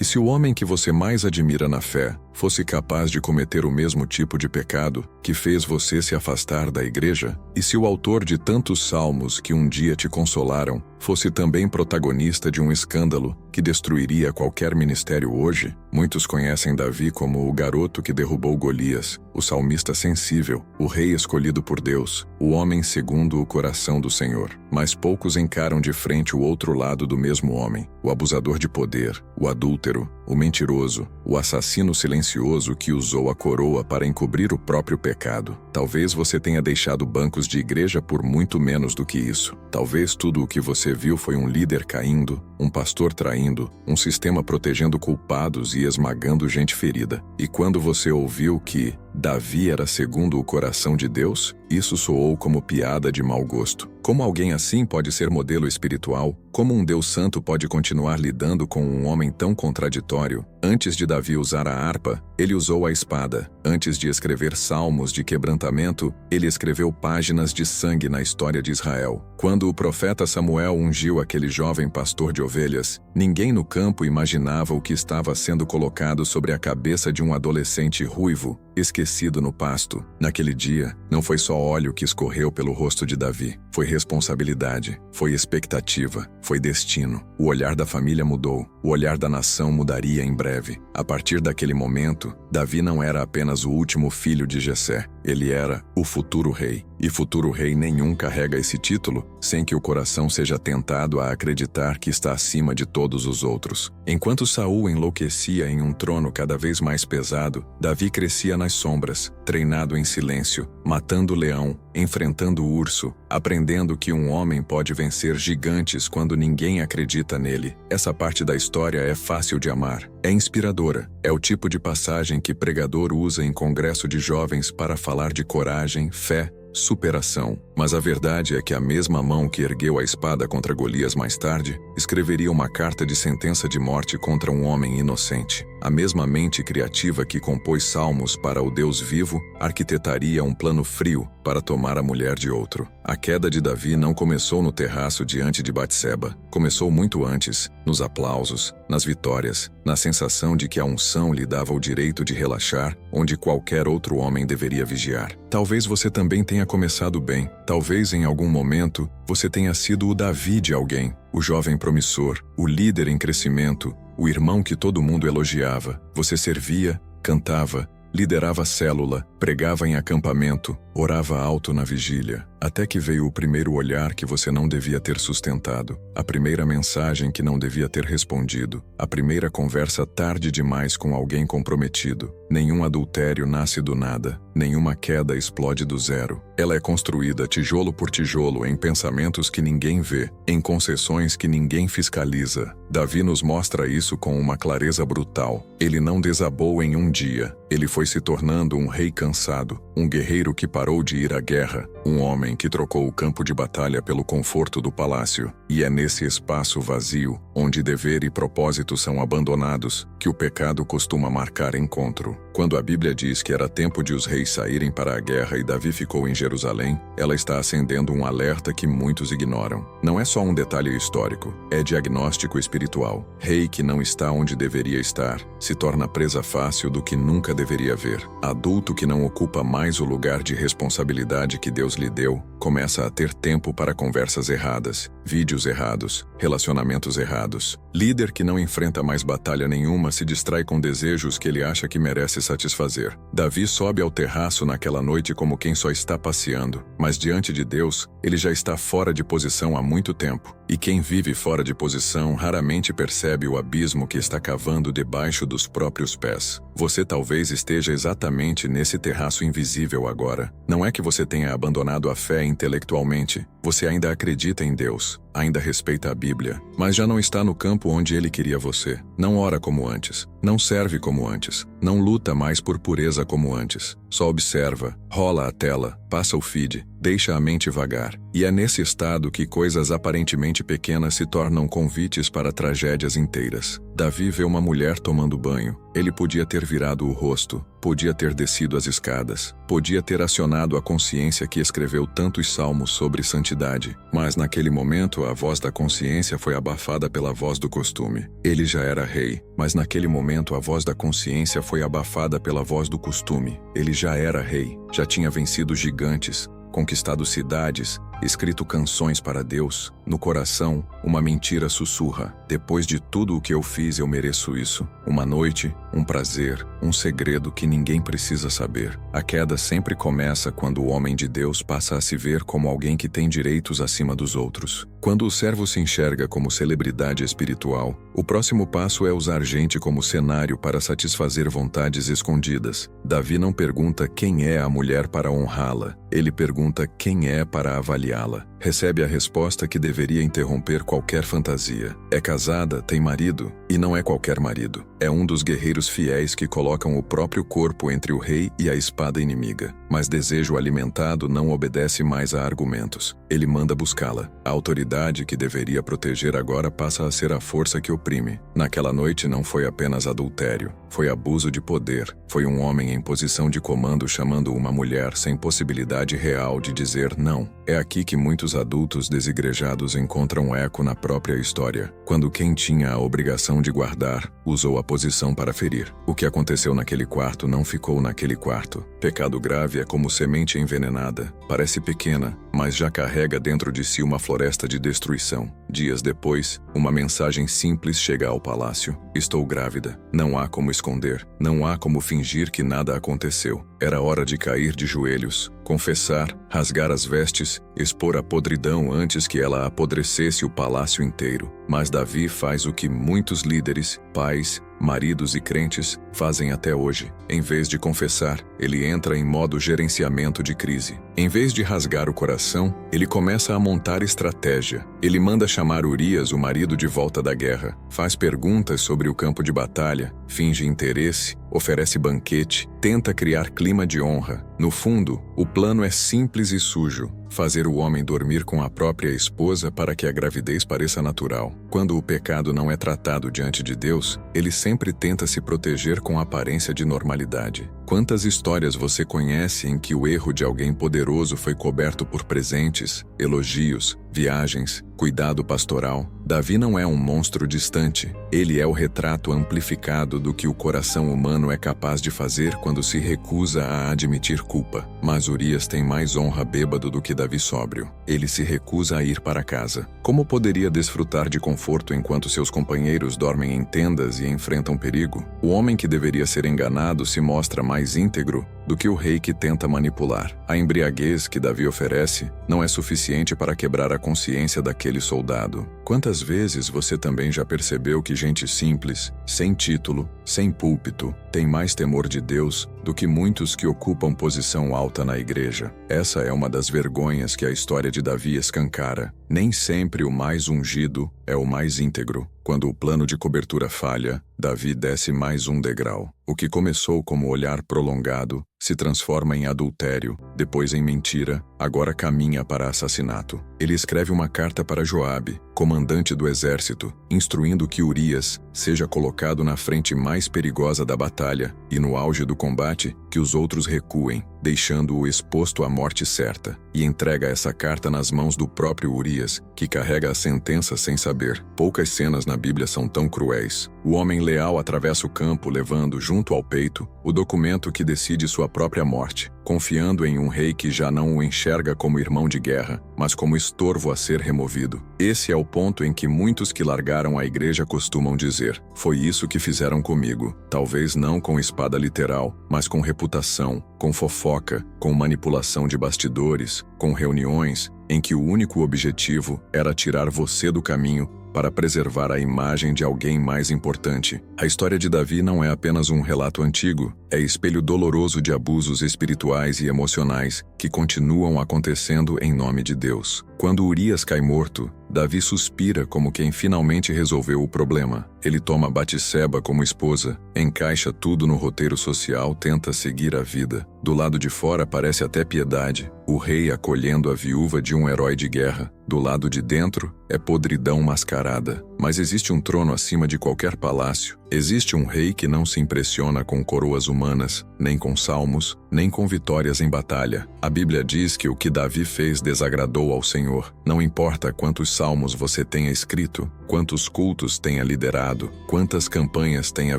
E se o homem que você mais admira na fé fosse capaz de cometer o mesmo tipo de pecado que fez você se afastar da igreja? E se o autor de tantos salmos que um dia te consolaram fosse também protagonista de um escândalo que destruiria qualquer ministério hoje? Muitos conhecem Davi como o garoto que derrubou Golias, o salmista sensível, o rei escolhido por Deus, o homem segundo o coração do Senhor. Mas poucos encaram de frente o outro lado do mesmo homem, o abusador de poder, o adúltero, o mentiroso, o assassino silencioso que usou a coroa para encobrir o próprio pecado. Talvez você tenha deixado bancos de igreja por muito menos do que isso. Talvez tudo o que você viu foi um líder caindo, um pastor traindo, um sistema protegendo culpados e esmagando gente ferida. E quando você ouviu que Davi era segundo o coração de Deus, isso soou como piada de mau gosto. Como alguém assim pode ser modelo espiritual? Como um Deus santo pode continuar lidando com um homem tão contraditório? Antes de Davi usar a harpa, ele usou a espada. Antes de escrever salmos de quebrantamento, ele escreveu páginas de sangue na história de Israel. Quando o profeta Samuel ungiu aquele jovem pastor de ovelhas, ninguém no campo imaginava o que estava sendo colocado sobre a cabeça de um adolescente ruivo, esquecido no pasto. Naquele dia, não foi só óleo que escorreu pelo rosto de Davi. Foi responsabilidade, foi expectativa, foi destino. O olhar da família mudou, o olhar da nação mudaria em breve. A partir daquele momento, Davi não era apenas o último filho de Jessé, ele era o futuro rei. E futuro rei nenhum carrega esse título sem que o coração seja tentado a acreditar que está acima de todos os outros. Enquanto Saul enlouquecia em um trono cada vez mais pesado, Davi crescia nas sombras, treinado em silêncio, matando o leão, enfrentando o urso, aprendendo que um homem pode vencer gigantes quando ninguém acredita nele. Essa parte da história é fácil de amar, é inspiradora, é o tipo de passagem que pregador usa em congresso de jovens para falar de coragem, fé, superação. Mas a verdade é que a mesma mão que ergueu a espada contra Golias mais tarde, escreveria uma carta de sentença de morte contra um homem inocente. A mesma mente criativa que compôs salmos para o Deus vivo, arquitetaria um plano frio para tomar a mulher de outro. A queda de Davi não começou no terraço diante de Batseba. Começou muito antes, nos aplausos, nas vitórias, na sensação de que a unção lhe dava o direito de relaxar, onde qualquer outro homem deveria vigiar. Talvez você também tenha começado bem. Talvez em algum momento você tenha sido o Davi de alguém, o jovem promissor, o líder em crescimento, o irmão que todo mundo elogiava. Você servia, cantava, liderava célula, pregava em acampamento, orava alto na vigília, até que veio o primeiro olhar que você não devia ter sustentado, a primeira mensagem que não devia ter respondido, a primeira conversa tarde demais com alguém comprometido. Nenhum adultério nasce do nada, nenhuma queda explode do zero. Ela é construída tijolo por tijolo em pensamentos que ninguém vê, em concessões que ninguém fiscaliza. Davi nos mostra isso com uma clareza brutal. Ele não desabou em um dia, ele foi se tornando um rei cansado, um guerreiro que parou de ir à guerra, um homem que trocou o campo de batalha pelo conforto do palácio. E é nesse espaço vazio, onde dever e propósito são abandonados, que o pecado costuma marcar encontro. Quando a Bíblia diz que era tempo de os reis saírem para a guerra e Davi ficou em Jerusalém, ela está acendendo um alerta que muitos ignoram. Não é só um detalhe histórico, é diagnóstico espiritual. Rei que não está onde deveria estar, se torna presa fácil do que nunca deveria ver. Adulto que não ocupa mais o lugar de responsabilidade que Deus lhe deu, começa a ter tempo para conversas erradas, vídeos errados, relacionamentos errados. Líder que não enfrenta mais batalha nenhuma se distrai com desejos que ele acha que merece satisfazer. Davi sobe ao terraço naquela noite como quem só está passeando, mas diante de Deus, ele já está fora de posição há muito tempo. E quem vive fora de posição raramente percebe o abismo que está cavando debaixo dos próprios pés. Você talvez esteja exatamente nesse terraço invisível agora. Não é que você tenha abandonado a fé intelectualmente. Você ainda acredita em Deus, ainda respeita a Bíblia, mas já não está no campo onde Ele queria você. Não ora como antes, não serve como antes, não luta mais por pureza como antes. Só observa, rola a tela, passa o feed, deixa a mente vagar. E é nesse estado que coisas aparentemente pequenas se tornam convites para tragédias inteiras. Davi vê uma mulher tomando banho. Ele podia ter virado o rosto, podia ter descido as escadas, podia ter acionado a consciência que escreveu tantos salmos sobre santidade, mas naquele momento a voz da consciência foi abafada pela voz do costume. Ele já era rei, mas naquele momento a voz da consciência foi abafada pela voz do costume. Ele já era rei, já tinha vencido gigantes, conquistado cidades, escrito canções para Deus. No coração, uma mentira sussurra: depois de tudo o que eu fiz, eu mereço isso. Uma noite, um prazer, um segredo que ninguém precisa saber. A queda sempre começa quando o homem de Deus passa a se ver como alguém que tem direitos acima dos outros. Quando o servo se enxerga como celebridade espiritual, o próximo passo é usar gente como cenário para satisfazer vontades escondidas. Davi não pergunta quem é a mulher para honrá-la, ele pergunta quem é para avaliá-la. Recebe a resposta que deveria interromper qualquer fantasia. É casada, tem marido, e não é qualquer marido. É um dos guerreiros fiéis que colocam o próprio corpo entre o rei e a espada inimiga. Mas desejo alimentado não obedece mais a argumentos. Ele manda buscá-la. A autoridade que deveria proteger agora passa a ser a força que oprime. Naquela noite não foi apenas adultério, foi abuso de poder. Foi um homem em posição de comando chamando uma mulher sem possibilidade real de dizer não. É aqui que muitos adultos desigrejados encontram eco na própria história, quando quem tinha a obrigação de guardar usou a posição para ferir. O que aconteceu naquele quarto não ficou naquele quarto. Pecado grave é como semente envenenada. Parece pequena, mas já carrega dentro de si uma floresta de destruição. Dias depois, uma mensagem simples chega ao palácio: estou grávida. Não há como esconder, não há como fingir que nada aconteceu. Era hora de cair de joelhos, confessar, rasgar as vestes, expor a podridão antes que ela apodrecesse o palácio inteiro. Mas Davi faz o que muitos líderes, pais, maridos e crentes fazem até hoje. Em vez de confessar, ele entra em modo gerenciamento de crise. Em vez de rasgar o coração, ele começa a montar estratégia. Ele manda chamar Urias, o marido, de volta da guerra, faz perguntas sobre o campo de batalha, finge interesse, oferece banquete, tenta criar clima de honra. No fundo, o plano é simples e sujo: fazer o homem dormir com a própria esposa para que a gravidez pareça natural. Quando o pecado não é tratado diante de Deus, ele sempre tenta se proteger com aparência de normalidade. Quantas histórias você conhece em que o erro de alguém poderoso foi coberto por presentes, elogios, viagens, cuidado pastoral? Davi não é um monstro distante. Ele é o retrato amplificado do que o coração humano é capaz de fazer quando se recusa a admitir culpa. Mas Urias tem mais honra bêbado do que Davi sóbrio. Ele se recusa a ir para casa. Como poderia desfrutar de conforto enquanto seus companheiros dormem em tendas e enfrentam perigo? O homem que deveria ser enganado se mostra mais íntegro do que o rei que tenta manipular. A embriaguez que Davi oferece não é suficiente para quebrar a consciência daquele soldado. Quantas vezes você também já percebeu que gente simples, sem título, sem púlpito, tem mais temor de Deus do que muitos que ocupam posição alta na igreja? Essa é uma das vergonhas que a história de Davi escancara. Nem sempre o mais ungido é o mais íntegro. Quando o plano de cobertura falha, Davi desce mais um degrau. O que começou como olhar prolongado se transforma em adultério, depois em mentira, agora caminha para assassinato. Ele escreve uma carta para Joabe, comandante do exército, instruindo que Urias seja colocado na frente mais perigosa da batalha e, no auge do combate, que os outros recuem, deixando-o exposto à morte certa, e entrega essa carta nas mãos do próprio Urias, que carrega a sentença sem saber. Poucas cenas na Bíblia são tão cruéis. O homem leal atravessa o campo levando junto ao peito o documento que decide sua própria morte, confiando em um rei que já não o enxerga como irmão de guerra, mas como estorvo a ser removido. Esse é o ponto em que muitos que largaram a igreja costumam dizer: foi isso que fizeram comigo. Talvez não com espada literal, mas com reputação, com fofoca, com manipulação de bastidores, com reuniões em que o único objetivo era tirar você do caminho para preservar a imagem de alguém mais importante. A história de Davi não é apenas um relato antigo, é espelho doloroso de abusos espirituais e emocionais que continuam acontecendo em nome de Deus. Quando Urias cai morto, Davi suspira como quem finalmente resolveu o problema. Ele toma Batseba como esposa, encaixa tudo no roteiro social, tenta seguir a vida. Do lado de fora parece até piedade, o rei acolhendo a viúva de um herói de guerra. Do lado de dentro, é podridão mascarada. Mas existe um trono acima de qualquer palácio. Existe um rei que não se impressiona com coroas humanas, nem com salmos, nem com vitórias em batalha. A Bíblia diz que o que Davi fez desagradou ao Senhor. Não importa quantos salmos você tenha escrito, quantos cultos tenha liderado, quantas campanhas tenha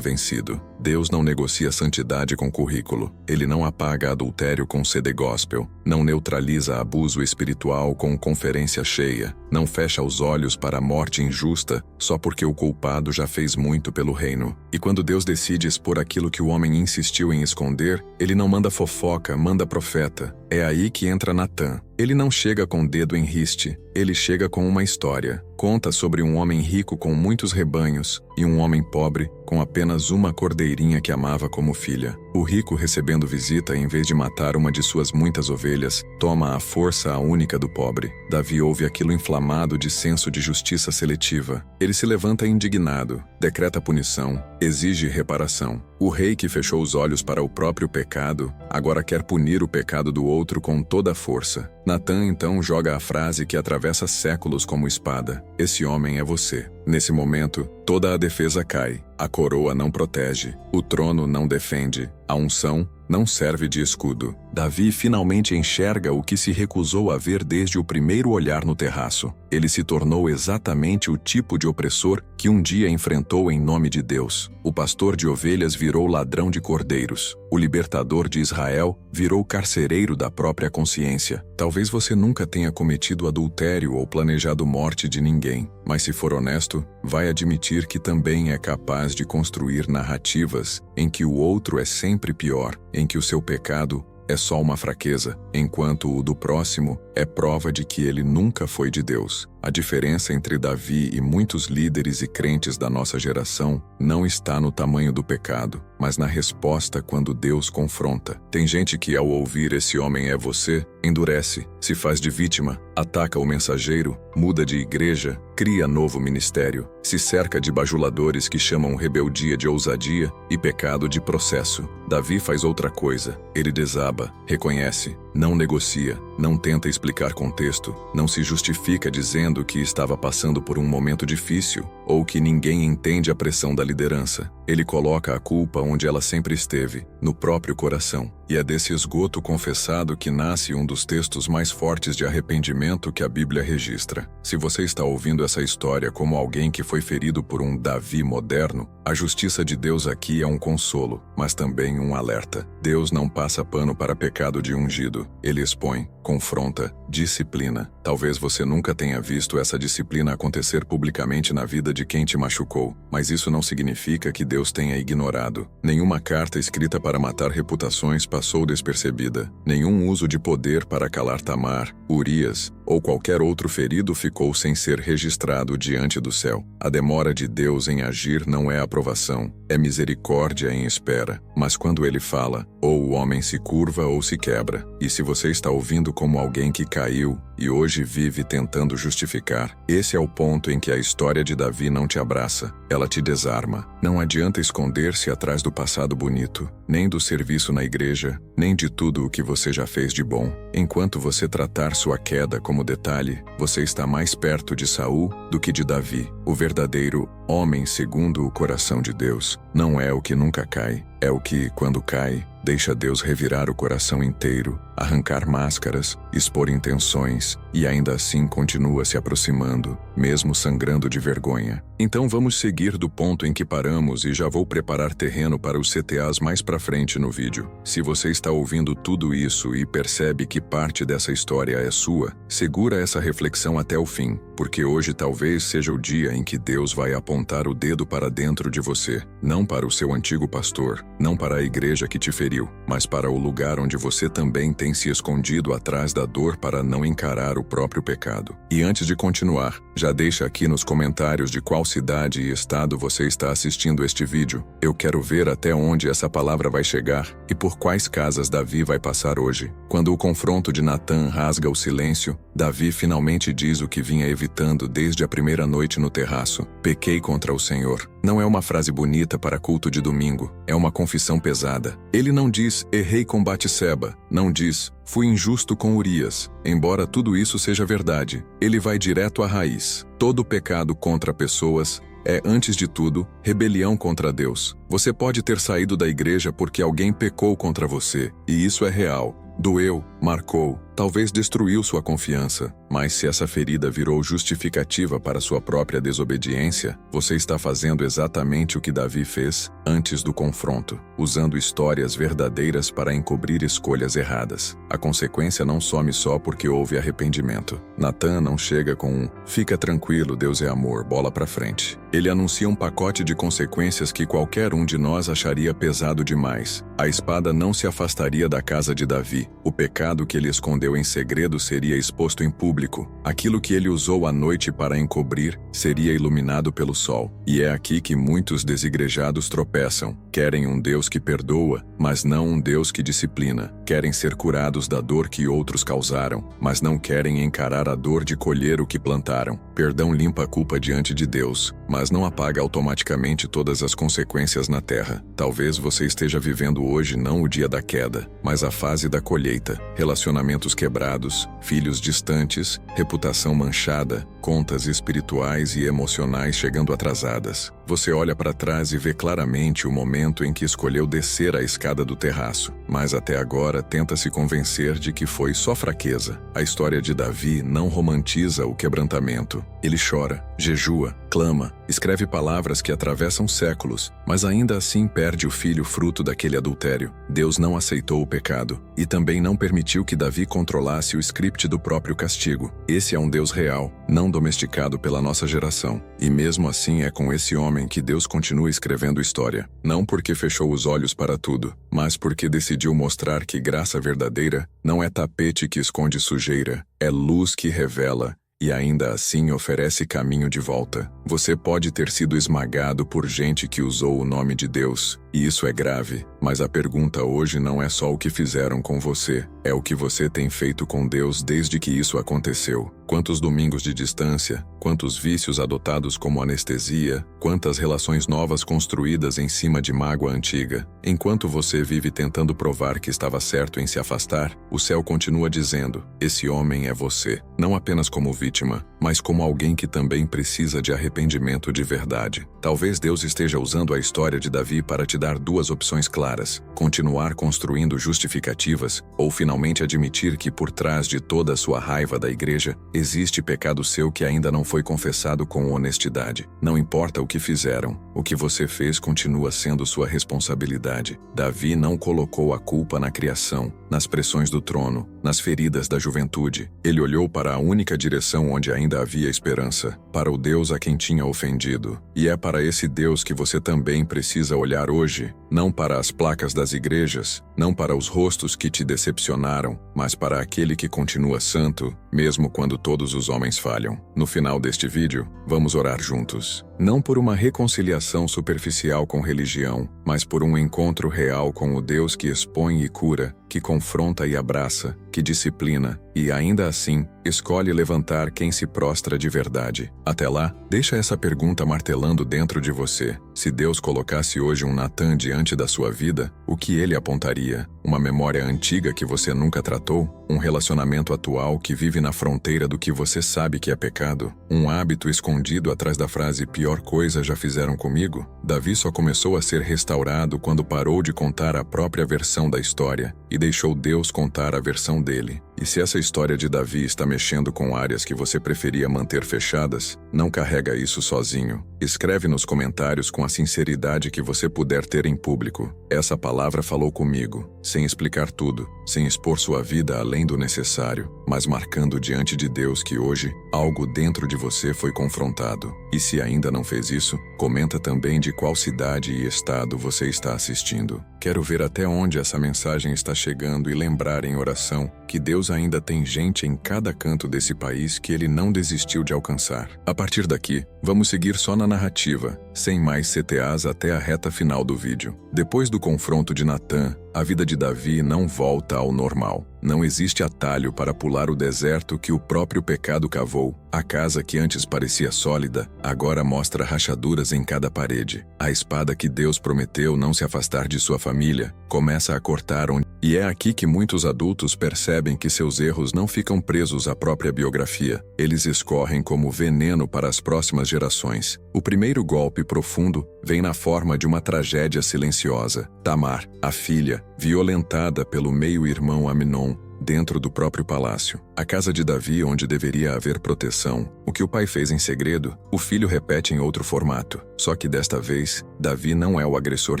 vencido. Deus não negocia santidade com currículo. Ele não apaga adultério com CD gospel. Não neutraliza abuso espiritual com conferência cheia. Não fecha os olhos para a morte injusta só porque o culpado já fez muito pelo reino. E quando Deus decide expor aquilo que o homem insistiu em esconder, ele não manda fofoca, manda profeta. É aí que entra Natã. Ele não chega com o dedo em riste, ele chega com uma história. Conta sobre um homem rico com muitos rebanhos e um homem pobre com apenas uma cordeirinha que amava como filha. O rico, recebendo visita, em vez de matar uma de suas muitas ovelhas, toma à força a única do pobre. Davi ouve aquilo inflamado de senso de justiça seletiva. Ele se levanta indignado, decreta punição, exige reparação. O rei que fechou os olhos para o próprio pecado, agora quer punir o pecado do outro com toda a força. Natã então joga a frase que atravessa séculos como espada: esse homem é você. Nesse momento, toda a defesa cai. A coroa não protege, o trono não defende, a unção não serve de escudo. Davi finalmente enxerga o que se recusou a ver desde o primeiro olhar no terraço. Ele se tornou exatamente o tipo de opressor que um dia enfrentou em nome de Deus. O pastor de ovelhas virou ladrão de cordeiros. O libertador de Israel virou carcereiro da própria consciência. Talvez você nunca tenha cometido adultério ou planejado morte de ninguém, mas se for honesto, vai admitir que também é capaz de construir narrativas em que o outro é sempre pior, em que o seu pecado é só uma fraqueza, enquanto o do próximo é prova de que ele nunca foi de Deus. A diferença entre Davi e muitos líderes e crentes da nossa geração não está no tamanho do pecado, mas na resposta quando Deus confronta. Tem gente que, ao ouvir "esse homem é você", endurece, se faz de vítima, ataca o mensageiro, muda de igreja, cria novo ministério, se cerca de bajuladores que chamam rebeldia de ousadia e pecado de processo. Davi faz outra coisa. Ele desaba, reconhece, não negocia, não tenta explicar contexto, não se justifica dizendo que estava passando por um momento difícil ou que ninguém entende a pressão da liderança. Ele coloca a culpa onde ela sempre esteve, no próprio coração. E é desse esgoto confessado que nasce um dos textos mais fortes de arrependimento que a Bíblia registra. Se você está ouvindo essa história como alguém que foi ferido por um Davi moderno, a justiça de Deus aqui é um consolo, mas também um alerta. Deus não passa pano para pecado de ungido. Ele expõe, confronta, disciplina. Talvez você nunca tenha visto essa disciplina acontecer publicamente na vida de quem te machucou, mas isso não significa que Deus tenha ignorado. Nenhuma carta escrita para matar reputações passou despercebida. Nenhum uso de poder para calar Tamar, Urias ou qualquer outro ferido ficou sem ser registrado diante do céu. A demora de Deus em agir não é aprovação, é misericórdia em espera. Mas quando ele fala, ou o homem se curva ou se quebra. E se você está ouvindo como alguém que caiu e hoje vive tentando justificar, esse é o ponto em que a história de Davi não te abraça, ela te desarma. Não adianta esconder-se atrás do passado bonito, nem do serviço na igreja, nem de tudo o que você já fez de bom. Enquanto você tratar sua queda como detalhe, você está mais perto de Saul do que de Davi. O verdadeiro homem segundo o coração de Deus não é o que nunca cai, é o que, quando cai, deixa Deus revirar o coração inteiro, arrancar máscaras, expor intenções e ainda assim continua se aproximando, mesmo sangrando de vergonha. Então vamos seguir do ponto em que paramos e já vou preparar terreno para os CTAs mais pra frente no vídeo. Se você está ouvindo tudo isso e percebe que parte dessa história é sua, segura essa reflexão até o fim, porque hoje talvez seja o dia em que Deus vai apontar o dedo para dentro de você, não para o seu antigo pastor, não para a igreja que te feriu, mas para o lugar onde você também tem tem se escondido atrás da dor para não encarar o próprio pecado. E antes de continuar, já deixa aqui nos comentários de qual cidade e estado você está assistindo este vídeo. Eu quero ver até onde essa palavra vai chegar e por quais casas Davi vai passar hoje. Quando o confronto de Natã rasga o silêncio, Davi finalmente diz o que vinha evitando desde a primeira noite no terraço: pequei contra o Senhor. Não é uma frase bonita para culto de domingo, é uma confissão pesada. Ele não diz, errei com Batseba, não diz, fui injusto com Urias. Embora tudo isso seja verdade, ele vai direto à raiz. Todo pecado contra pessoas é, antes de tudo, rebelião contra Deus. Você pode ter saído da igreja porque alguém pecou contra você, e isso é real. Doeu, marcou, talvez destruiu sua confiança, mas se essa ferida virou justificativa para sua própria desobediência, você está fazendo exatamente o que Davi fez antes do confronto, usando histórias verdadeiras para encobrir escolhas erradas. A consequência não some só porque houve arrependimento. Natã não chega com um "fica tranquilo, Deus é amor, bola pra frente". Ele anuncia um pacote de consequências que qualquer um de nós acharia pesado demais. A espada não se afastaria da casa de Davi. O pecado que ele escondeu em segredo seria exposto em público. Aquilo que ele usou à noite para encobrir seria iluminado pelo sol. E é aqui que muitos desigrejados tropeçam. Querem um Deus que perdoa, mas não um Deus que disciplina. Querem ser curados da dor que outros causaram, mas não querem encarar a dor de colher o que plantaram. Perdão limpa a culpa diante de Deus, mas não apaga automaticamente todas as consequências na terra. Talvez você esteja vivendo hoje não o dia da queda, mas a fase da colheita. Relacionamentos quebrados, filhos distantes, reputação manchada, contas espirituais e emocionais chegando atrasadas. Você olha para trás e vê claramente o momento em que escolheu descer a escada do terraço, mas até agora tenta se convencer de que foi só fraqueza. A história de Davi não romantiza o quebrantamento. Ele chora, jejua, clama, escreve palavras que atravessam séculos, mas ainda assim perde o filho fruto daquele adultério. Deus não aceitou o pecado e também não permitiu que Davi controlasse o script do próprio castigo. Esse é um Deus real, não domesticado pela nossa geração. E mesmo assim é com esse homem que Deus continua escrevendo história. Não porque fechou os olhos para tudo, mas porque decidiu mostrar que graça verdadeira não é tapete que esconde sujeira, é luz que revela e ainda assim oferece caminho de volta. Você pode ter sido esmagado por gente que usou o nome de Deus, e isso é grave, mas a pergunta hoje não é só o que fizeram com você, é o que você tem feito com Deus desde que isso aconteceu. Quantos domingos de distância, quantos vícios adotados como anestesia, quantas relações novas construídas em cima de mágoa antiga. Enquanto você vive tentando provar que estava certo em se afastar, o céu continua dizendo, esse homem é você, não apenas como vítima, mas como alguém que também precisa de arrependimento de verdade. Talvez Deus esteja usando a história de Davi para te dar duas opções claras: continuar construindo justificativas ou finalmente admitir que por trás de toda a sua raiva da igreja, existe pecado seu que ainda não foi confessado com honestidade. Não importa o que fizeram, o que você fez continua sendo sua responsabilidade. Davi não colocou a culpa na criação, nas pressões do trono, nas feridas da juventude. Ele olhou para a única direção onde ainda havia esperança, para o Deus a quem tinha ofendido. E é para esse Deus que você também precisa olhar hoje, não para as placas das igrejas, não para os rostos que te decepcionaram, mas para aquele que continua santo, mesmo quando todos os homens falham. No final deste vídeo, vamos orar juntos. Não por uma reconciliação superficial com religião, mas por um encontro real com o Deus que expõe e cura, que confronta e abraça, que disciplina, e ainda assim, escolhe levantar quem se prostra de verdade. Até lá, deixa essa pergunta martelando dentro de você. Se Deus colocasse hoje um Natã diante da sua vida, o que ele apontaria? Uma memória antiga que você nunca tratou? Um relacionamento atual que vive na fronteira do que você sabe que é pecado? Um hábito escondido atrás da frase "pior coisa já fizeram comigo"? Davi só começou a ser restaurado quando parou de contar a própria versão da história e deixou Deus contar a versão dele. E se essa história de Davi está mexendo com áreas que você preferia manter fechadas, não carrega isso sozinho. Escreve nos comentários com a sinceridade que você puder ter em público. Essa palavra falou comigo, sem explicar tudo, sem expor sua vida além do necessário, mas marcando diante de Deus que hoje, algo dentro de você foi confrontado. E se ainda não fez isso, comenta também de qual cidade e estado você está assistindo. Quero ver até onde essa mensagem está chegando e lembrar em oração que Deus ainda tem gente em cada canto desse país que Ele não desistiu de alcançar. A partir daqui, vamos seguir só na narrativa, sem mais CTAs até a reta final do vídeo. Depois do confronto de Natã, a vida de Davi não volta ao normal. Não existe atalho para pular o deserto que o próprio pecado cavou. A casa que antes parecia sólida, agora mostra rachaduras em cada parede. A espada que Deus prometeu não se afastar de sua família, começa a cortar onde... E é aqui que muitos adultos percebem que seus erros não ficam presos à própria biografia. Eles escorrem como veneno para as próximas gerações. O primeiro golpe profundo vem na forma de uma tragédia silenciosa. Tamar, a filha, violentada pelo meio-irmão Amnon, dentro do próprio palácio. A casa de Davi, onde deveria haver proteção. O que o pai fez em segredo, o filho repete em outro formato. Só que desta vez, Davi não é o agressor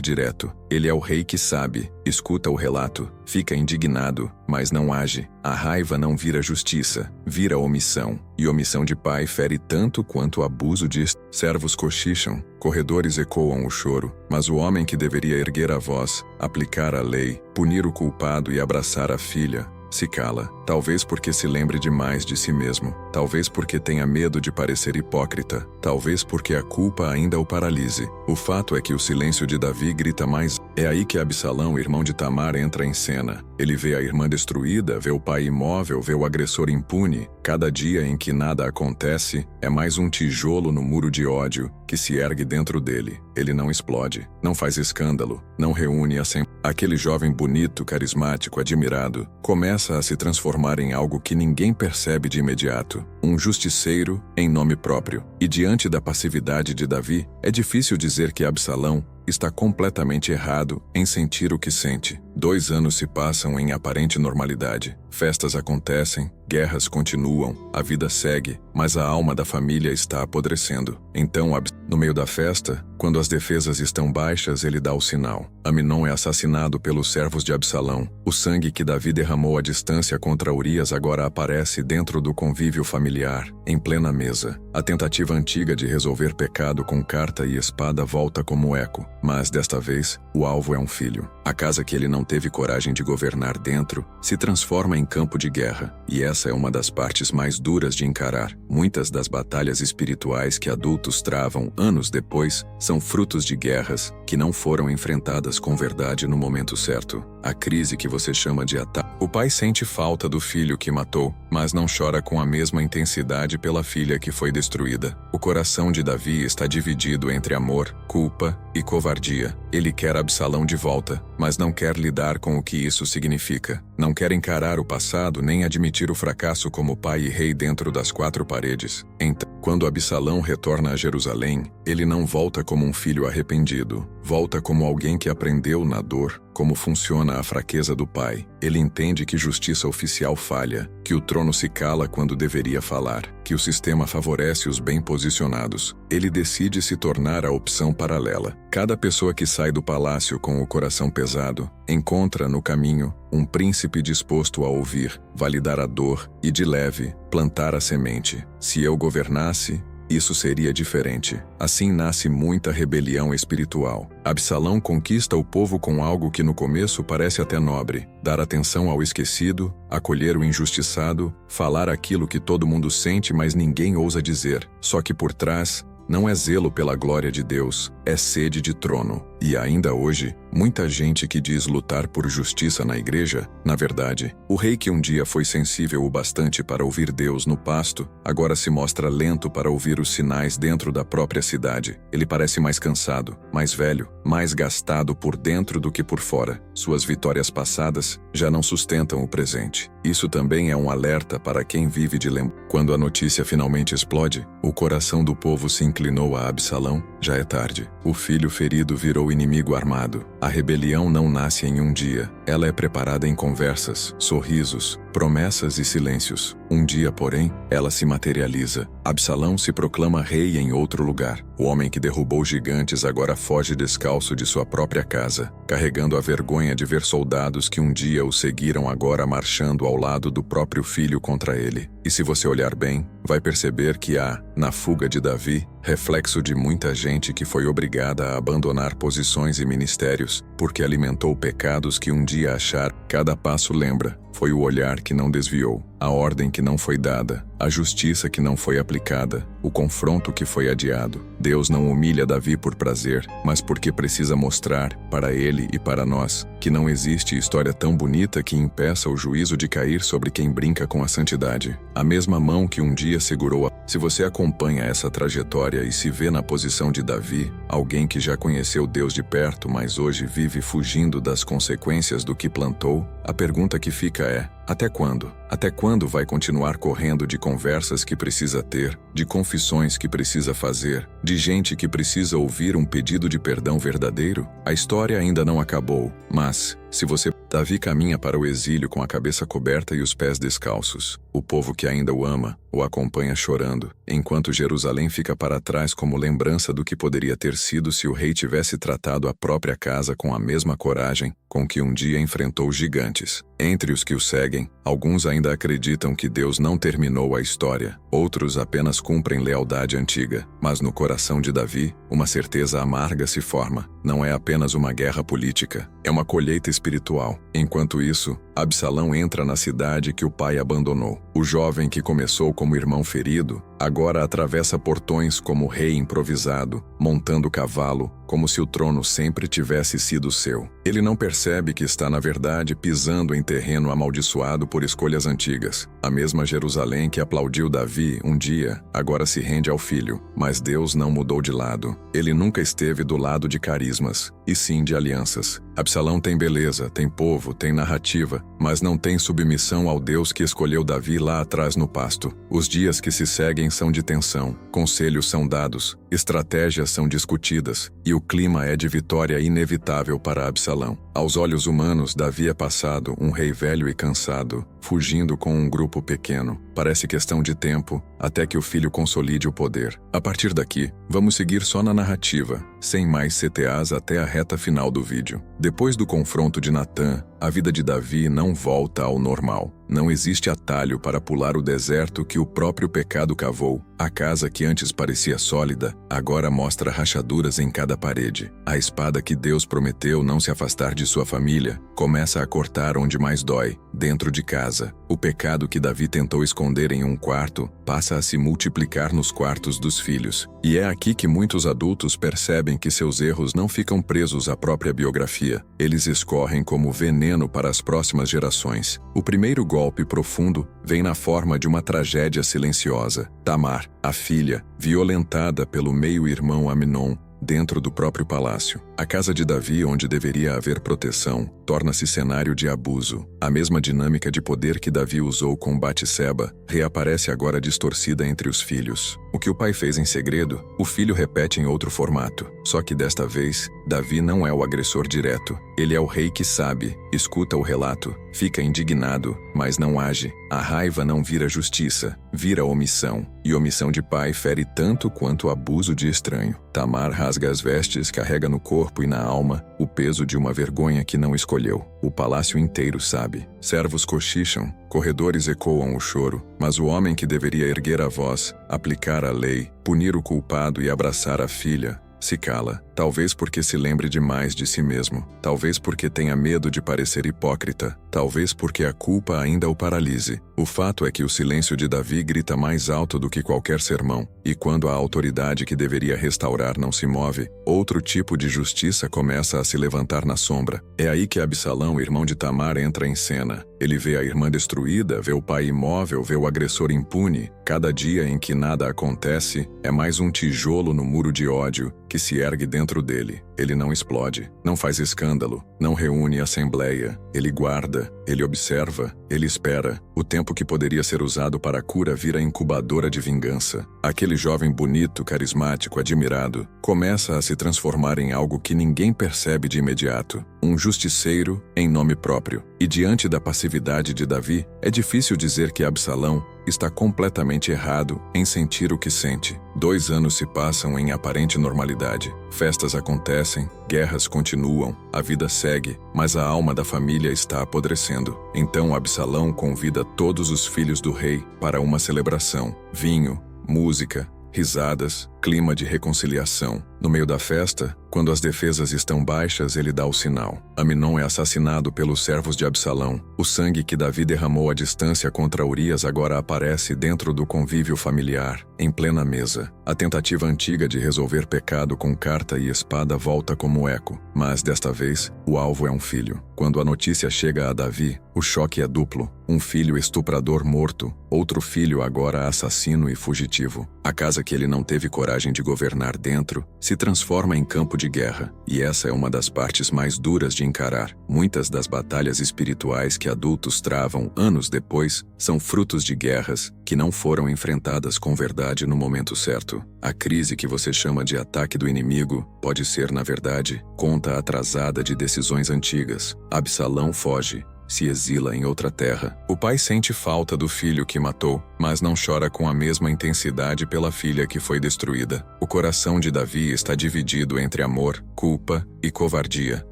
direto. Ele é o rei que sabe, escuta o relato, fica indignado, mas não age. A raiva não vira justiça, vira omissão. E omissão de pai fere tanto quanto o abuso de servos cochicham, corredores ecoam o choro, mas o homem que deveria erguer a voz, aplicar a lei, punir o culpado e abraçar a filha, se cala, talvez porque se lembre demais de si mesmo, talvez porque tenha medo de parecer hipócrita, talvez porque a culpa ainda o paralise. O fato é que o silêncio de Davi grita mais. É aí que Absalão, irmão de Tamar, entra em cena. Ele vê a irmã destruída, vê o pai imóvel, vê o agressor impune. Cada dia em que nada acontece é mais um tijolo no muro de ódio que se ergue dentro dele. Ele não explode, não faz escândalo, não reúne a assembleia. Aquele jovem bonito, carismático, admirado, começa a se transformar em algo que ninguém percebe de imediato. Um justiceiro em nome próprio. E diante da passividade de Davi, é difícil dizer que Absalão está completamente errado em sentir o que sente. 2 anos se passam em aparente normalidade. Festas acontecem, guerras continuam, a vida segue, mas a alma da família está apodrecendo. Então, no meio da festa, quando as defesas estão baixas, ele dá o sinal. Amnon é assassinado pelos servos de Absalão. O sangue que Davi derramou à distância contra Urias agora aparece dentro do convívio familiar, em plena mesa. A tentativa antiga de resolver pecado com carta e espada volta como eco, mas desta vez, o alvo é um filho. A casa que ele não teve coragem de governar dentro se transforma em campo de guerra, e essa é uma das partes mais duras de encarar. Muitas das batalhas espirituais que adultos travam anos depois são frutos de guerras que não foram enfrentadas com verdade no momento certo. A crise que você chama de ataque. O pai sente falta do filho que matou, mas não chora com a mesma intensidade pela filha que foi destruída. O coração de Davi está dividido entre amor, culpa e covardia. Ele quer Absalão de volta, mas não quer lidar com o que isso significa. Não quer encarar o passado nem admitir o fracasso como pai e rei dentro das 4 paredes. Então, quando Absalão retorna a Jerusalém, ele não volta como um filho arrependido. Volta como alguém que aprendeu na dor como funciona a fraqueza do pai. Ele entende que justiça oficial falha, que o trono se cala quando deveria falar, que o sistema favorece os bem posicionados. Ele decide se tornar a opção paralela. Cada pessoa que sai do palácio com o coração pesado, encontra no caminho um príncipe disposto a ouvir, validar a dor e, de leve, plantar a semente. Se eu governasse, isso seria diferente. Assim nasce muita rebelião espiritual. Absalão conquista o povo com algo que no começo parece até nobre: dar atenção ao esquecido, acolher o injustiçado, falar aquilo que todo mundo sente mas ninguém ousa dizer. Só que por trás, não é zelo pela glória de Deus, é sede de trono. E ainda hoje, muita gente que diz lutar por justiça na igreja, na verdade, o rei que um dia foi sensível o bastante para ouvir Deus no pasto, agora se mostra lento para ouvir os sinais dentro da própria cidade. Ele parece mais cansado, mais velho, mais gastado por dentro do que por fora. Suas vitórias passadas já não sustentam o presente. Isso também é um alerta para quem vive de lembrança. Quando a notícia finalmente explode, o coração do povo se inclinou a Absalão, já é tarde. O filho ferido virou inimigo armado. A rebelião não nasce em um dia. Ela é preparada em conversas, sorrisos, promessas e silêncios. Um dia, porém, ela se materializa. Absalão se proclama rei em outro lugar. O homem que derrubou gigantes agora foge descalço de sua própria casa, carregando a vergonha de ver soldados que um dia o seguiram agora marchando ao lado do próprio filho contra ele. E se você olhar bem, vai perceber que há, na fuga de Davi, reflexo de muita gente que foi obrigada a abandonar posições e ministérios, porque alimentou pecados que um dia achar. Cada passo lembra, foi o olhar que não desviou, a ordem que não foi dada, a justiça que não foi aplicada, o confronto que foi adiado. Deus não humilha Davi por prazer, mas porque precisa mostrar, para ele e para nós, que não existe história tão bonita que impeça o juízo de cair sobre quem brinca com a santidade. A mesma mão que um dia segurou a... Se você acompanha essa trajetória e se vê na posição de Davi, alguém que já conheceu Deus de perto, mas hoje vive fugindo das consequências do que plantou, a pergunta que fica é: até quando? Até quando vai continuar correndo de conversas que precisa ter, de confissões que precisa fazer, de gente que precisa ouvir um pedido de perdão verdadeiro? A história ainda não acabou, mas, se você... Davi caminha para o exílio com a cabeça coberta e os pés descalços. O povo que ainda o ama, o acompanha chorando, enquanto Jerusalém fica para trás como lembrança do que poderia ter sido se o rei tivesse tratado a própria casa com a mesma coragem com que um dia enfrentou gigantes. Entre os que o seguem, alguns ainda acreditam que Deus não terminou a história, outros apenas cumprem lealdade antiga. Mas no coração de Davi, uma certeza amarga se forma. Não é apenas uma guerra política, é uma colheita espiritual. Enquanto isso, Absalão entra na cidade que o pai abandonou. O jovem que começou como irmão ferido, agora atravessa portões como rei improvisado, montando cavalo, como se o trono sempre tivesse sido seu. Ele não percebe que está, na verdade, pisando em terreno amaldiçoado por escolhas antigas. A mesma Jerusalém que aplaudiu Davi um dia, agora se rende ao filho. Mas Deus não mudou de lado. Ele nunca esteve do lado de carismas, e sim de alianças. Absalão tem beleza, tem povo, tem narrativa, mas não tem submissão ao Deus que escolheu Davi lá atrás no pasto. Os dias que se seguem são de tensão, conselhos são dados, estratégias são discutidas, e o clima é de vitória inevitável para Absalão. Aos olhos humanos, Davi é passado, um rei velho e cansado, fugindo com um grupo pequeno. Parece questão de tempo, até que o filho consolide o poder. A partir daqui, vamos seguir só na narrativa, sem mais CTAs até a reta final do vídeo. Depois do confronto de Natã, a vida de Davi não volta ao normal. Não existe atalho para pular o deserto que o próprio pecado cavou. A casa que antes parecia sólida, agora mostra rachaduras em cada parede. A espada que Deus prometeu não se afastar de sua família, começa a cortar onde mais dói, dentro de casa. O pecado que Davi tentou esconder em um quarto, passa a se multiplicar nos quartos dos filhos. E é aqui que muitos adultos percebem que seus erros não ficam presos à própria biografia. Eles escorrem como veneno para as próximas gerações. O primeiro golpe profundo vem na forma de uma tragédia silenciosa. Tamar, a filha, violentada pelo meio-irmão Amnon, dentro do próprio palácio. A casa de Davi, onde deveria haver proteção, torna-se cenário de abuso. A mesma dinâmica de poder que Davi usou com Batseba reaparece agora distorcida entre os filhos. O que o pai fez em segredo, o filho repete em outro formato. Só que desta vez, Davi não é o agressor direto. Ele é o rei que sabe, escuta o relato, fica indignado, mas não age. A raiva não vira justiça, vira omissão. E omissão de pai fere tanto quanto abuso de estranho. Tamar rasga as vestes, carrega no corpo e na alma o peso de uma vergonha que não escolheu. O palácio inteiro sabe. Servos cochicham, corredores ecoam o choro, mas o homem que deveria erguer a voz, aplicar a lei, punir o culpado e abraçar a filha, se cala. Talvez porque se lembre demais de si mesmo. Talvez porque tenha medo de parecer hipócrita. Talvez porque a culpa ainda o paralise. O fato é que o silêncio de Davi grita mais alto do que qualquer sermão. E quando a autoridade que deveria restaurar não se move, outro tipo de justiça começa a se levantar na sombra. É aí que Absalão, irmão de Tamar, entra em cena. Ele vê a irmã destruída, vê o pai imóvel, vê o agressor impune. Cada dia em que nada acontece é mais um tijolo no muro de ódio que se ergue dentro dele. Ele não explode, não faz escândalo, não reúne assembleia. Ele guarda, ele observa, ele espera. O tempo que poderia ser usado para a cura vira incubadora de vingança. Aquele jovem bonito, carismático, admirado, começa a se transformar em algo que ninguém percebe de imediato. Um justiceiro em nome próprio. E diante da passividade de Davi, é difícil dizer que Absalão está completamente errado em sentir o que sente. 2 anos se passam em aparente normalidade. Festas acontecem, guerras continuam, a vida segue, mas a alma da família está apodrecendo. Então Absalão convida todos os filhos do rei para uma celebração. Vinho, música, risadas, clima de reconciliação. No meio da festa, quando as defesas estão baixas, ele dá o sinal. Aminon é assassinado pelos servos de Absalão. O sangue que Davi derramou à distância contra Urias agora aparece dentro do convívio familiar, em plena mesa. A tentativa antiga de resolver pecado com carta e espada volta como eco, mas desta vez, o alvo é um filho. Quando a notícia chega a Davi, o choque é duplo. Um filho estuprador morto, outro filho agora assassino e fugitivo. A casa que ele não teve coragem de governar dentro se transforma em campo de guerra, e essa é uma das partes mais duras de encarar. Muitas das batalhas espirituais que adultos travam anos depois são frutos de guerras que não foram enfrentadas com verdade no momento certo. A crise que você chama de ataque do inimigo pode ser, na verdade, conta atrasada de decisões antigas. Absalão foge, se exila em outra terra. O pai sente falta do filho que matou, mas não chora com a mesma intensidade pela filha que foi destruída. O coração de Davi está dividido entre amor, culpa e covardia.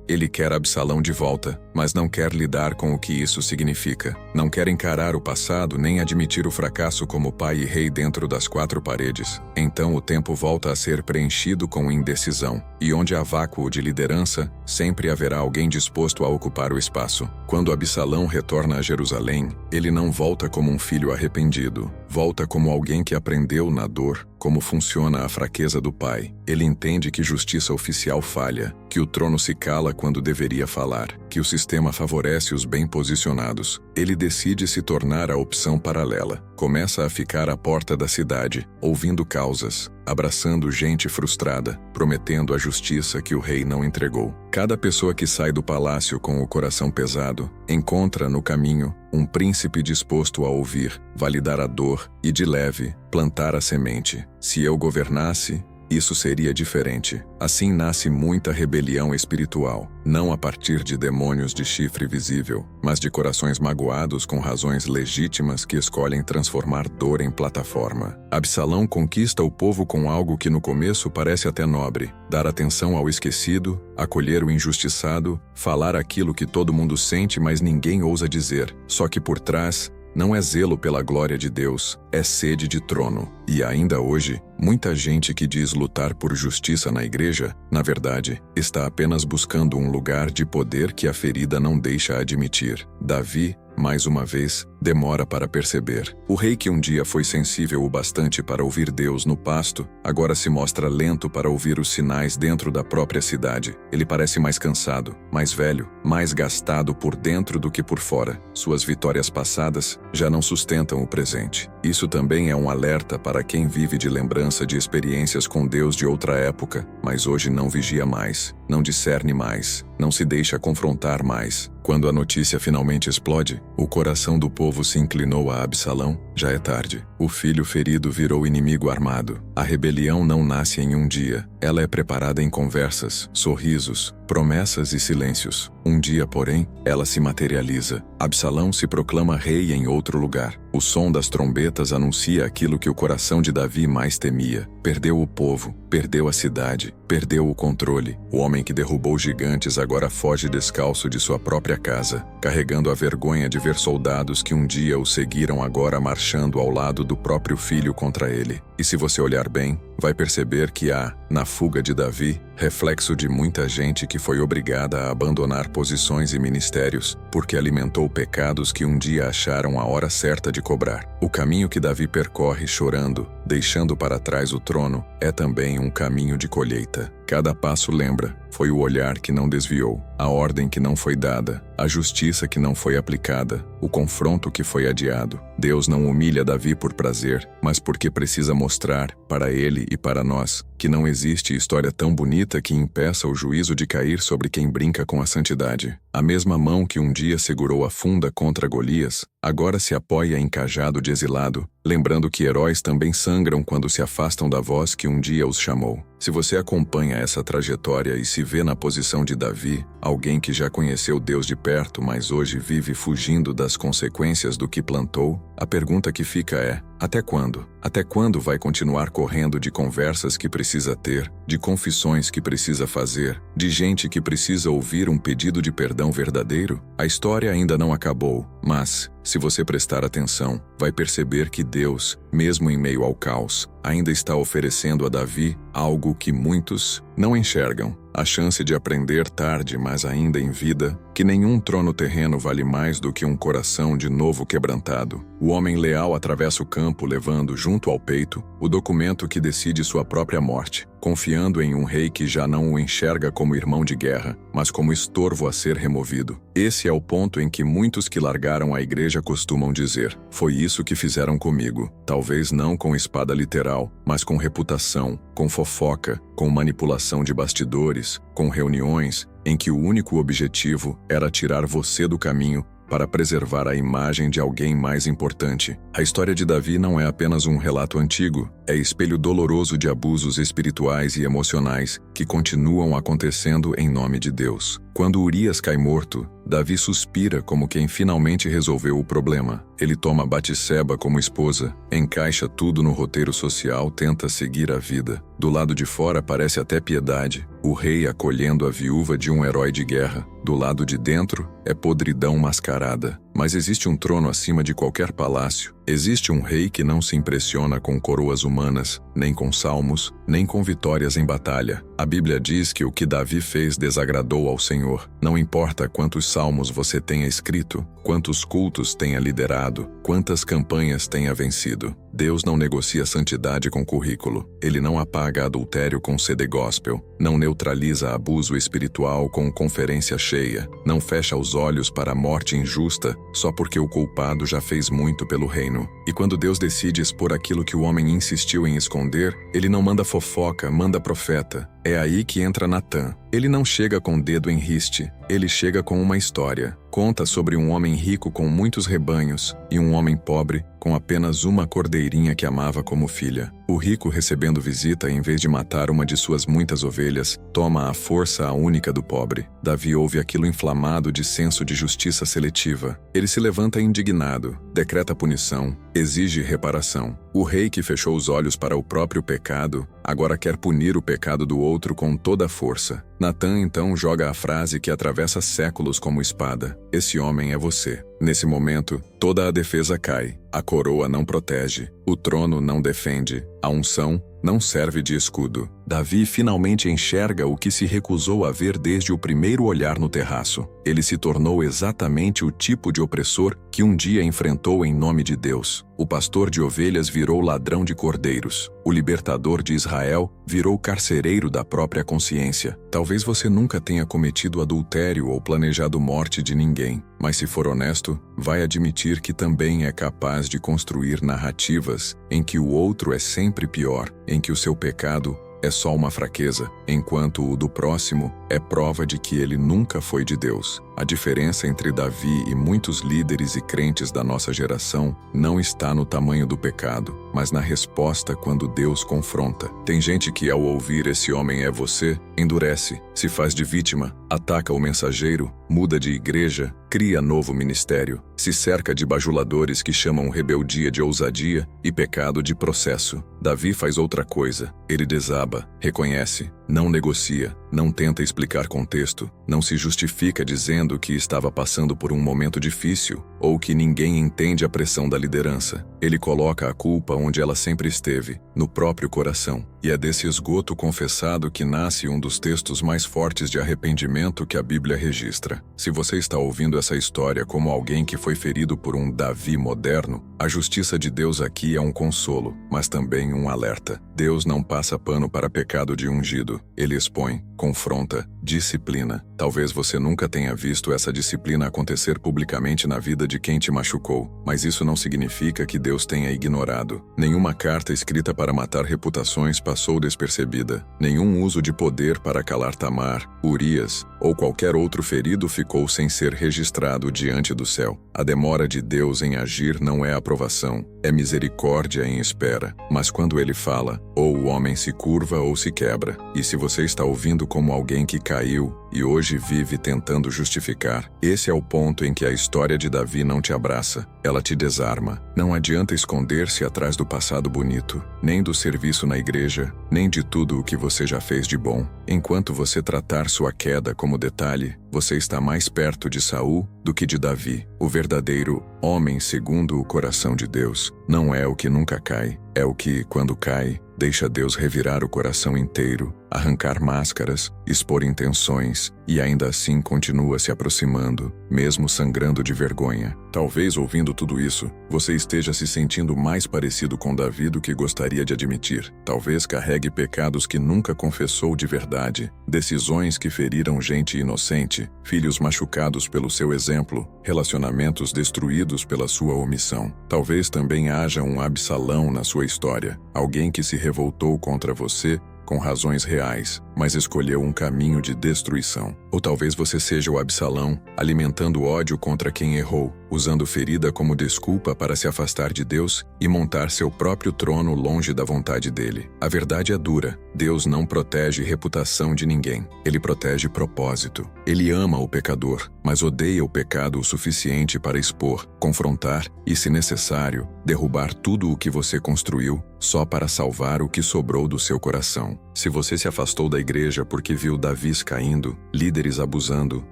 Ele quer Absalão de volta, mas não quer lidar com o que isso significa. Não quer encarar o passado nem admitir o fracasso como pai e rei dentro das 4 paredes. Então o tempo volta a ser preenchido com indecisão. E onde há vácuo de liderança, sempre haverá alguém disposto a ocupar o espaço. Quando Absalão retorna a Jerusalém, ele não volta como um filho arrependido. Volta como alguém que aprendeu na dor como funciona a fraqueza do pai. Ele entende que justiça oficial falha, que o trono se cala quando deveria falar, que o sistema favorece os bem posicionados. Ele decide se tornar a opção paralela. Começa a ficar à porta da cidade, ouvindo causas, abraçando gente frustrada, prometendo a justiça que o rei não entregou. Cada pessoa que sai do palácio com o coração pesado, encontra no caminho um príncipe disposto a ouvir, validar a dor e, de leve, plantar a semente. Se eu governasse, isso seria diferente. Assim nasce muita rebelião espiritual, não a partir de demônios de chifre visível, mas de corações magoados com razões legítimas que escolhem transformar dor em plataforma. Absalão conquista o povo com algo que no começo parece até nobre: dar atenção ao esquecido, acolher o injustiçado, falar aquilo que todo mundo sente mas ninguém ousa dizer. Só que por trás, não é zelo pela glória de Deus, é sede de trono. E ainda hoje, muita gente que diz lutar por justiça na igreja, na verdade, está apenas buscando um lugar de poder que a ferida não deixa admitir. Davi, mais uma vez, demora para perceber. O rei que um dia foi sensível o bastante para ouvir Deus no pasto, agora se mostra lento para ouvir os sinais dentro da própria cidade. Ele parece mais cansado, mais velho, mais gastado por dentro do que por fora. Suas vitórias passadas já não sustentam o presente. Isso também é um alerta para quem vive de lembrança de experiências com Deus de outra época, mas hoje não vigia mais, não discerne mais, não se deixa confrontar mais. Quando a notícia finalmente explode, o coração do povo se inclinou a Absalão, já é tarde. O filho ferido virou inimigo armado. A rebelião não nasce em um dia. Ela é preparada em conversas, sorrisos, promessas e silêncios. Um dia, porém, ela se materializa. Absalão se proclama rei em outro lugar. O som das trombetas anuncia aquilo que o coração de Davi mais temia. Perdeu o povo, perdeu a cidade, perdeu o controle. O homem que derrubou gigantes agora foge descalço de sua própria casa, carregando a vergonha de ver soldados que um dia o seguiram agora marchando ao lado do próprio filho contra ele. E se você olhar bem, vai perceber que há, na fuga de Davi, reflexo de muita gente que foi obrigada a abandonar posições e ministérios, porque alimentou pecados que um dia acharam a hora certa de cobrar. O caminho que Davi percorre chorando, deixando para trás o trono, é também um caminho de colheita. Cada passo lembra, foi o olhar que não desviou, a ordem que não foi dada, a justiça que não foi aplicada, o confronto que foi adiado. Deus não humilha Davi por prazer, mas porque precisa mostrar, para ele e para nós, que não existe história tão bonita que impeça o juízo de cair sobre quem brinca com a santidade. A mesma mão que um dia segurou a funda contra Golias, agora se apoia em cajado de exilado, lembrando que heróis também sangram quando se afastam da voz que um dia os chamou. Se você acompanha essa trajetória e se vê na posição de Davi, alguém que já conheceu Deus de perto, mas hoje vive fugindo das consequências do que plantou, a pergunta que fica é: até quando? Até quando vai continuar correndo de conversas que precisa ter, de confissões que precisa fazer, de gente que precisa ouvir um pedido de perdão verdadeiro? A história ainda não acabou, mas, se você prestar atenção, vai perceber que Deus, mesmo em meio ao caos, ainda está oferecendo a Davi algo que muitos não enxergam: a chance de aprender tarde, mas ainda em vida, que nenhum trono terreno vale mais do que um coração de novo quebrantado. O homem leal atravessa o campo levando junto ao peito o documento que decide sua própria morte, confiando em um rei que já não o enxerga como irmão de guerra, mas como estorvo a ser removido. Esse é o ponto em que muitos que largaram a igreja costumam dizer: foi isso que fizeram comigo. Talvez não com espada literal, mas com reputação, com fofoca, com manipulação de bastidores, com reuniões em que o único objetivo era tirar você do caminho para preservar a imagem de alguém mais importante. A história de Davi não é apenas um relato antigo, é espelho doloroso de abusos espirituais e emocionais que continuam acontecendo em nome de Deus. Quando Urias cai morto, Davi suspira como quem finalmente resolveu o problema. Ele toma Batseba como esposa, encaixa tudo no roteiro social, tenta seguir a vida. Do lado de fora parece até piedade, o rei acolhendo a viúva de um herói de guerra. Do lado de dentro, é podridão mascarada. Mas existe um trono acima de qualquer palácio. Existe um rei que não se impressiona com coroas humanas, nem com salmos, nem com vitórias em batalha. A Bíblia diz que o que Davi fez desagradou ao Senhor. Não importa quantos salmos você tenha escrito, quantos cultos tenha liderado, quantas campanhas tenha vencido. Deus não negocia santidade com currículo. Ele não apaga adultério com CD gospel. Não neutraliza abuso espiritual com conferência cheia. Não fecha os olhos para a morte injusta só porque o culpado já fez muito pelo reino. E quando Deus decide expor aquilo que o homem insistiu em esconder, ele não manda fofoca, manda profeta. É aí que entra Natã. Ele não chega com o dedo em riste, ele chega com uma história. Conta sobre um homem rico com muitos rebanhos e um homem pobre com apenas uma cordeirinha que amava como filha. O rico, recebendo visita, em vez de matar uma de suas muitas ovelhas, toma à força a única do pobre. Davi ouve aquilo inflamado de senso de justiça seletiva. Ele se levanta indignado, decreta punição, exige reparação. O rei que fechou os olhos para o próprio pecado, agora quer punir o pecado do outro com toda a força. Natã então joga a frase que atravessa séculos como espada: esse homem é você. Nesse momento, toda a defesa cai. A coroa não protege, o trono não defende, a unção não serve de escudo. Davi finalmente enxerga o que se recusou a ver desde o primeiro olhar no terraço. Ele se tornou exatamente o tipo de opressor que um dia enfrentou em nome de Deus. O pastor de ovelhas virou ladrão de cordeiros. O libertador de Israel virou carcereiro da própria consciência. Talvez você nunca tenha cometido adultério ou planejado morte de ninguém, mas se for honesto, vai admitir que também é capaz de construir narrativas em que o outro é sempre pior, em que o seu pecado é só uma fraqueza, enquanto o do próximo é prova de que ele nunca foi de Deus. A diferença entre Davi e muitos líderes e crentes da nossa geração não está no tamanho do pecado, mas na resposta quando Deus confronta. Tem gente que, ao ouvir "esse homem é você", endurece, se faz de vítima, ataca o mensageiro, muda de igreja, cria novo ministério, se cerca de bajuladores que chamam rebeldia de ousadia e pecado de processo. Davi faz outra coisa. Ele desaba, reconhece, não negocia, não tenta explicar contexto, não se justifica dizendo que estava passando por um momento difícil ou que ninguém entende a pressão da liderança. Ele coloca a culpa onde ela sempre esteve, no próprio coração. E é desse esgoto confessado que nasce um dos textos mais fortes de arrependimento que a Bíblia registra. Se você está ouvindo essa história como alguém que foi ferido por um Davi moderno, a justiça de Deus aqui é um consolo, mas também um alerta. Deus não passa pano para pecado de ungido. Ele expõe, confronta, disciplina. Talvez você nunca tenha visto essa disciplina acontecer publicamente na vida de quem te machucou, mas isso não significa que Deus tenha ignorado. Nenhuma carta escrita para matar reputações passou despercebida. Nenhum uso de poder para calar Tamar, Urias ou qualquer outro ferido ficou ficou sem ser registrado diante do céu. A demora de Deus em agir não é aprovação, é misericórdia em espera. Mas quando ele fala, ou o homem se curva ou se quebra. E se você está ouvindo como alguém que caiu e hoje vive tentando justificar, esse é o ponto em que a história de Davi não te abraça, ela te desarma. Não adianta esconder-se atrás do passado bonito, nem do serviço na igreja, nem de tudo o que você já fez de bom. Enquanto você tratar sua queda como detalhe, você está mais perto de Saul do que de Davi. O verdadeiro homem segundo o coração de Deus não é o que nunca cai, é o que, quando cai, deixa Deus revirar o coração inteiro, arrancar máscaras, expor intenções, e ainda assim continua se aproximando, mesmo sangrando de vergonha. Talvez, ouvindo tudo isso, você esteja se sentindo mais parecido com Davi do que gostaria de admitir. Talvez carregue pecados que nunca confessou de verdade, decisões que feriram gente inocente, filhos machucados pelo seu exemplo, relacionamentos destruídos pela sua omissão. Talvez também haja um Absalão na sua história, alguém que se revoltou contra você com razões reais, mas escolheu um caminho de destruição. Ou talvez você seja o Absalão, alimentando ódio contra quem errou, usando ferida como desculpa para se afastar de Deus e montar seu próprio trono longe da vontade dele. A verdade é dura. Deus não protege reputação de ninguém. Ele protege propósito. Ele ama o pecador, mas odeia o pecado o suficiente para expor, confrontar e, se necessário, derrubar tudo o que você construiu só para salvar o que sobrou do seu coração. Se você se afastou da igreja porque viu Davis caindo, líderes abusando,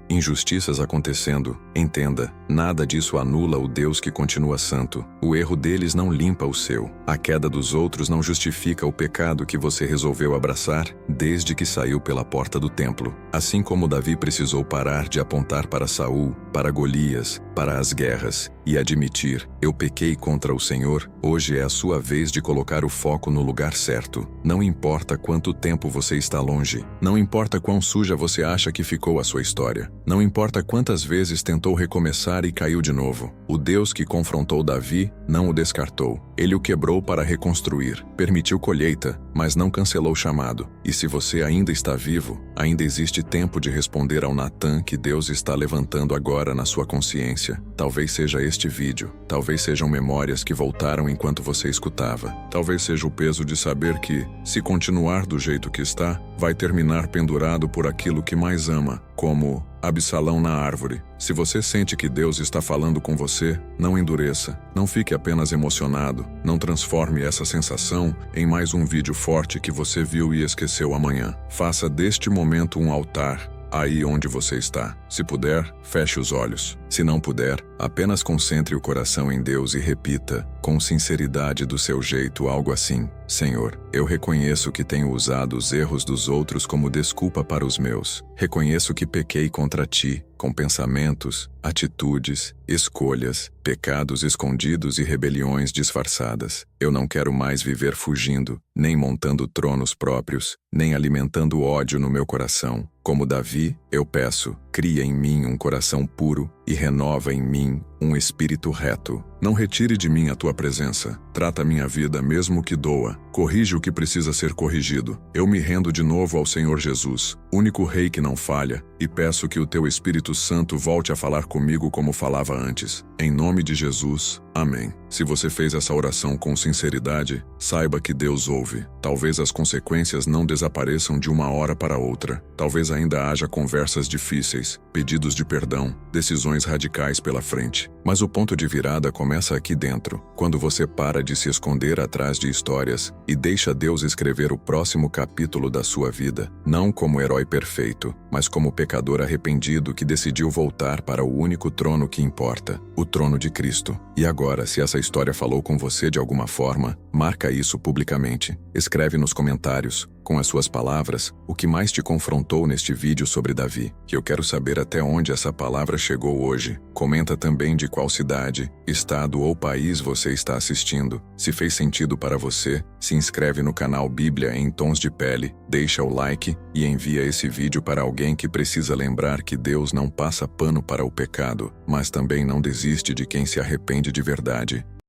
injustiças acontecendo, entenda, nada disso anula o Deus que continua santo. O erro deles não limpa o seu. A queda dos outros não justifica o pecado que você resolveu abraçar desde que saiu pela porta do templo. Assim como Davi precisou parar de apontar para Saul, para Golias, para as guerras e admitir, eu pequei contra o Senhor, hoje é a sua vez de colocar o foco no lugar certo. Não importa quanto tempo você está longe, não importa quão suja você acha que ficou a sua história, não importa quantas vezes tentou recomeçar e caiu de novo. O Deus que confrontou Davi não o descartou. Ele o quebrou para reconstruir, permitiu colheita, mas não cancelou o chamado. E se você ainda está vivo, ainda existe tempo de responder ao Natan que Deus está levantando agora na sua consciência. Talvez seja este vídeo, talvez sejam memórias que voltaram enquanto você escutava. Talvez seja o peso de saber que, se continuar do jeito que está, vai terminar pendurado por aquilo que mais ama, como Absalão na árvore. Se você sente que Deus está falando com você, não endureça. Não fique apenas emocionado. Não transforme essa sensação em mais um vídeo forte que você viu e esqueceu amanhã. Faça deste momento um altar, aí onde você está. Se puder, feche os olhos. Se não puder, apenas concentre o coração em Deus e repita, com sinceridade do seu jeito, algo assim: Senhor, eu reconheço que tenho usado os erros dos outros como desculpa para os meus. Reconheço que pequei contra ti, com pensamentos, atitudes, escolhas, pecados escondidos e rebeliões disfarçadas. Eu não quero mais viver fugindo, nem montando tronos próprios, nem alimentando ódio no meu coração. Como Davi, eu peço, cria em mim um coração puro e renova em mim um espírito reto. Não retire de mim a tua presença. Trata minha vida mesmo que doa. Corrige o que precisa ser corrigido. Eu me rendo de novo ao Senhor Jesus, único Rei que não falha, e peço que o teu Espírito Santo volte a falar comigo como falava antes. Em nome de Jesus, amém. Se você fez essa oração com sinceridade, saiba que Deus ouve. Talvez as consequências não desapareçam de uma hora para outra. Talvez ainda haja conversas difíceis, pedidos de perdão, decisões radicais pela frente. Mas o ponto de virada começa aqui dentro, quando você para de se esconder atrás de histórias e deixa Deus escrever o próximo capítulo da sua vida, não como herói perfeito, mas como pecador arrependido que decidiu voltar para o único trono que importa, o trono de Cristo. E agora, se essa história falou com você de alguma forma, marca isso publicamente. Escreve nos comentários, com as suas palavras, o que mais te confrontou neste vídeo sobre Davi, que eu quero saber até onde essa palavra chegou hoje. Comenta também de qual cidade, estado ou país você está assistindo. Se fez sentido para você, se inscreve no canal Bíblia em Tons de Pele, deixa o like e envia esse vídeo para alguém que precisa lembrar que Deus não passa pano para o pecado, mas também não desiste de quem se arrepende de verdade.